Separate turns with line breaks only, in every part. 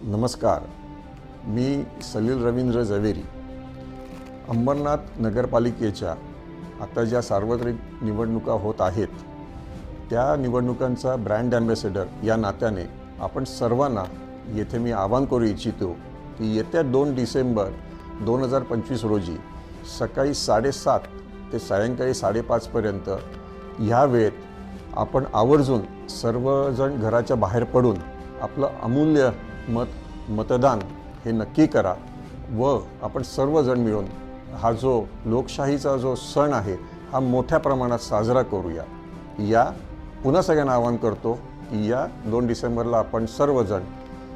नमस्कार, मी सलील रवींद्र जवेरी. अंबरनाथ नगरपालिकेच्या आता ज्या सार्वत्रिक निवडणुका होत आहेत त्या निवडणुकांचा ब्रँड ॲम्बॅसेडर या नात्याने आपण सर्वांना येथे मी आवाहन करू इच्छितो की येत्या 2 डिसेंबर 2025 रोजी सकाळी 7:30 ते सायंकाळी 5:30 पर्यंत ह्या वेळेत आपण आवर्जून सर्वजण घराच्या बाहेर पडून आपलं अमूल्य मतदान हे नक्की करा व आपण सर्वजण मिळून हा जो लोकशाहीचा जो सण आहे हा मोठ्या प्रमाणात साजरा करूया. पुन्हा सगळ्यांना आवाहन करतो की या 2 डिसेंबरला आपण सर्वजण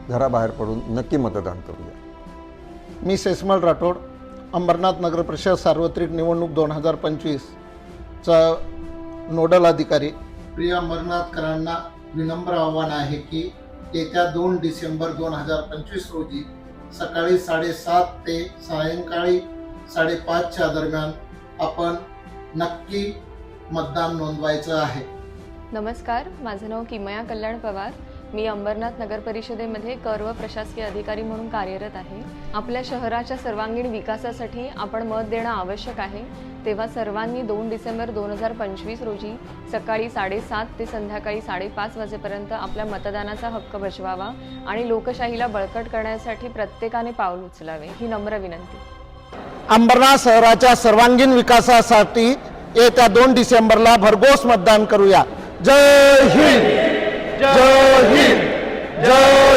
घराबाहेर पडून नक्की मतदान करूया.
मी सेस्मल राठोड, अंबरनाथ नगर परिषद सार्वत्रिक निवडणूक 2025 चा नोडल अधिकारी.
प्रिय अंबरनाथकरांना विनम्र आव्हान आहे की येत्या 2 डिसेंबर 2025 रोजी सकाळी 7:30 ते सायंकाळी 5:30च्या दरम्यान आपण नक्की मतदान नोंदवायचं आहे.
नमस्कार, माझं नाव किमया कल्याण पवार. मी अंबरनाथ नगर परिषदेमध्ये कर व प्रशासकीय अधिकारी म्हणून कार्यरत आहे. आपल्या शहराच्या सर्वांगीण विकासासाठी आपण मत देणं आवश्यक आहे. तेव्हा सर्वांनी 2 डिसेंबर 2025 रोजी सकाळी 7:30 ते संध्याकाळी 5:30 वाजेपर्यंत आपल्या मतदानाचा हक्क बजवावा आणि लोकशाहीला बळकट करण्यासाठी प्रत्येकाने पाऊल उचलावे ही नम्र विनंती.
अंबरनाथ शहराच्या सर्वांगीण विकासासाठी येत्या 2 डिसेंबरला भरघोस मतदान करूया. जय हिंद, जय हिंद, जय